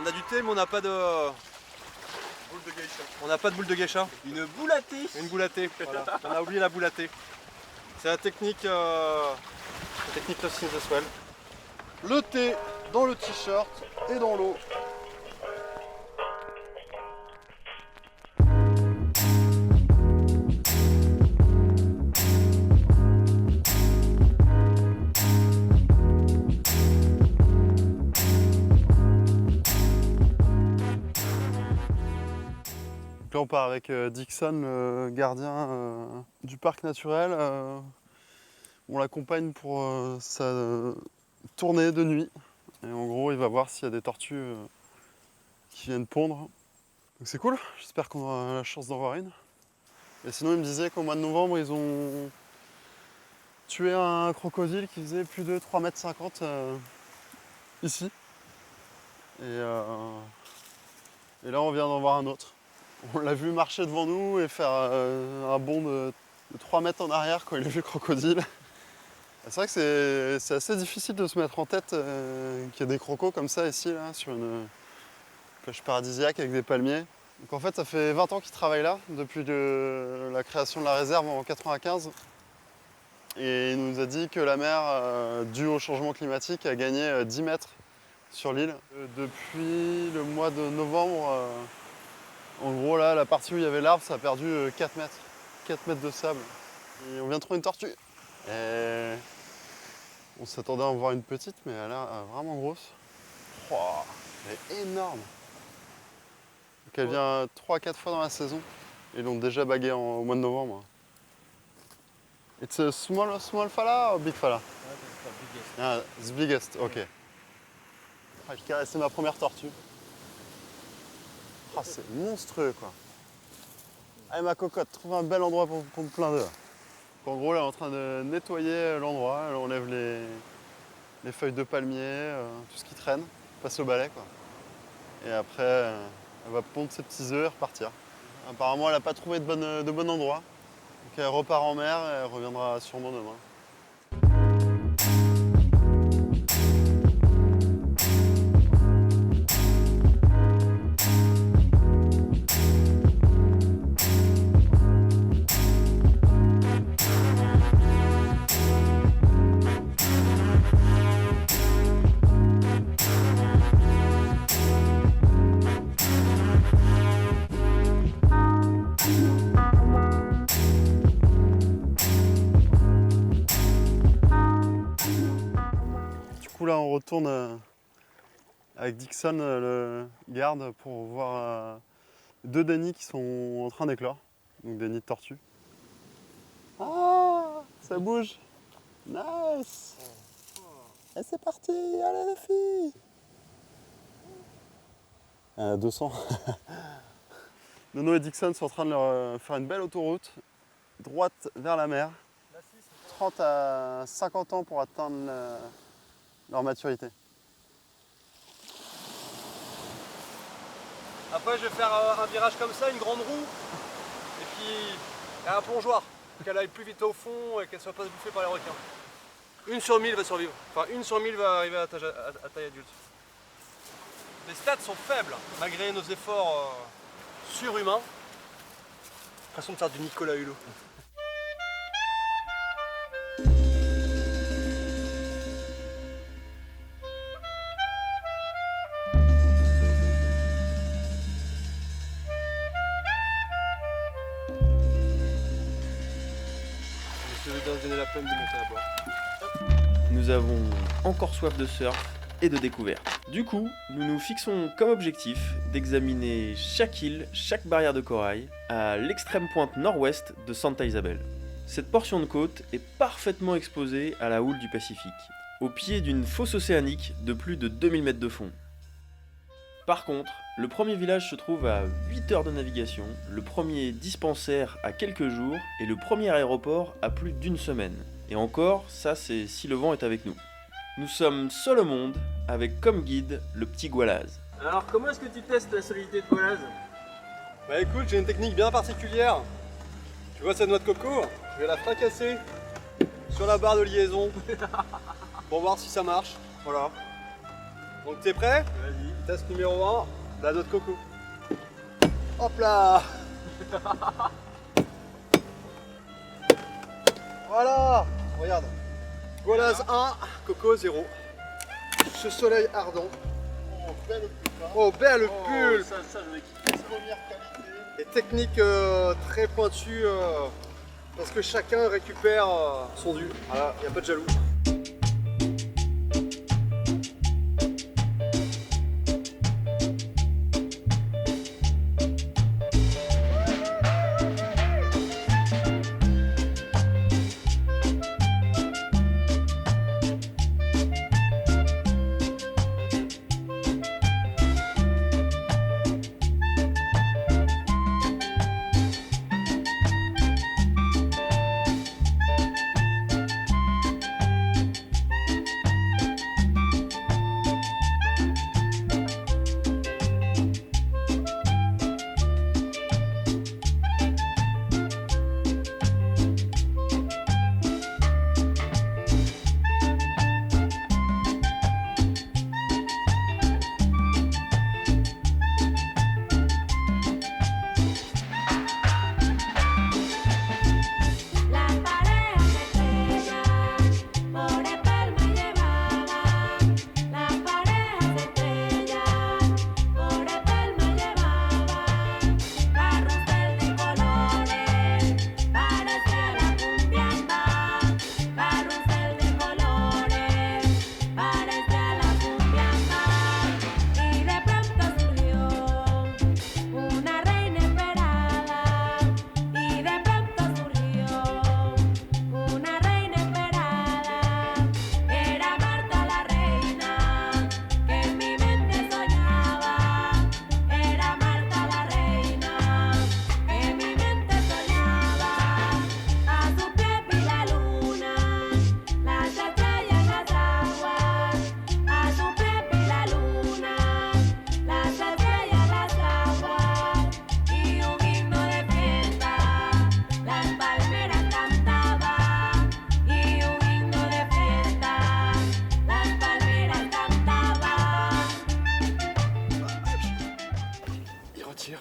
On a du thé, mais on n'a pas de... Boule de geisha. On n'a pas de boule de geisha. Une boule à thé. Une boule à thé, voilà. On a oublié la boule à thé. C'est la technique Lost in the Swell. Le thé dans le t-shirt et dans l'eau. Donc là on part avec Dixon, le gardien du parc naturel. On l'accompagne pour sa tournée de nuit. Et en gros il va voir s'il y a des tortues qui viennent pondre. Donc c'est cool, j'espère qu'on aura la chance d'en voir une. Et sinon il me disait qu'au mois de novembre ils ont tué un crocodile qui faisait plus de 3,50 m ici. Et là on vient d'en voir un autre. On l'a vu marcher devant nous et faire un bond de 3 mètres en arrière quand il a vu le crocodile. C'est vrai que c'est assez difficile de se mettre en tête qu'il y a des crocos comme ça ici, là, sur une plage paradisiaque avec des palmiers. Donc en fait, ça fait 20 ans qu'ils travaillent là, depuis la création de la réserve en 1995. Et il nous a dit que la mer, due au changement climatique, a gagné 10 mètres sur l'île. Depuis le mois de novembre, en gros, là, la partie où il y avait l'arbre, ça a perdu 4 mètres. 4 mètres de sable. Et on vient de trouver une tortue. Et on s'attendait à en voir une petite, mais elle a vraiment grosse. Oh, elle est énorme. Donc elle vient 3-4 fois dans la saison. Ils l'ont déjà baguée au mois de novembre. It's a small fala or big fala? Ah, the biggest, ok. Ah, je caressais ma première tortue. Ah, c'est monstrueux quoi. Allez ma cocotte, trouve un bel endroit pour me plaindre d'eux. En gros, là, elle est en train de nettoyer l'endroit. Elle enlève les feuilles de palmier, tout ce qui traîne, passe au balai quoi. Et après, elle va pondre ses petits œufs et repartir. Apparemment, elle n'a pas trouvé de bon endroit. Donc elle repart en mer et elle reviendra sûrement demain. Là on retourne avec Dixon le garde pour voir 2 denys qui sont en train d'éclore, donc des nids de tortues. Ah, ça bouge. Nice. Et c'est parti, allez les filles. 200. Nono et Dixon sont en train de leur faire une belle autoroute droite vers la mer. 30 à 50 ans pour atteindre leur maturité. Après, je vais faire un virage comme ça, une grande roue, et puis un plongeoir, pour qu'elle aille plus vite au fond et qu'elle ne soit pas bouffée par les requins. 1 sur 1000 va survivre, enfin 1 sur 1000 va arriver à taille adulte. Les stats sont faibles, malgré nos efforts surhumains. L'impression de faire du Nicolas Hulot. Nous avons encore soif de surf et de découverte. Du coup, nous nous fixons comme objectif d'examiner chaque île, chaque barrière de corail, à l'extrême pointe nord-ouest de Santa Isabel. Cette portion de côte est parfaitement exposée à la houle du Pacifique, au pied d'une fosse océanique de plus de 2000 mètres de fond. Par contre, le premier village se trouve à 8 heures de navigation, le premier dispensaire à quelques jours et le premier aéroport à plus d'1 semaine. Et encore, ça c'est si le vent est avec nous. Nous sommes seuls au monde, avec comme guide le petit Goualaz. Alors comment est-ce que tu testes la solidité de Goualaz? Bah écoute, j'ai une technique bien particulière. Tu vois cette noix de coco? Je vais la fracasser sur la barre de liaison pour voir si ça marche. Voilà. Donc t'es prêt? Vas-y. Test numéro 1, la noix de coco. Hop là. Voilà, regarde. Goualaise 1, coco 0. Ce soleil ardent. Oh, belle pulpe, hein. Oh, belle Oh, pulpe. ça je vais kiffer. Première qualité. Et technique très pointue parce que chacun récupère son dû. Voilà, il n'y a pas de jaloux.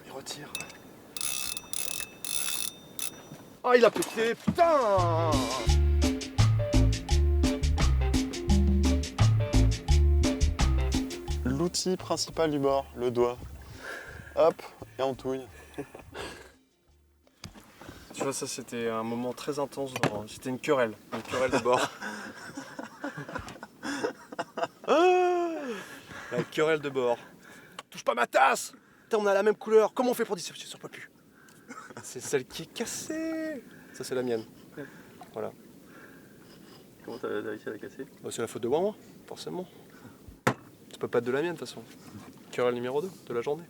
Il retire. Oh, il a pété, putain! L'outil principal du bord, le doigt. Hop, et on touille. Tu vois, ça c'était un moment très intense, c'était une querelle de bord. La querelle de bord. Touche pas ma tasse! Putain, on a la même couleur, comment on fait pour dire ça? Je ne pas plus. C'est celle qui est cassée. Ça c'est la mienne. Voilà. Comment t'as réussi à la casser? Bah, c'est la faute de Wawa, forcément. Ça peut pas être de la mienne de toute façon. Querelle numéro 2 de la journée.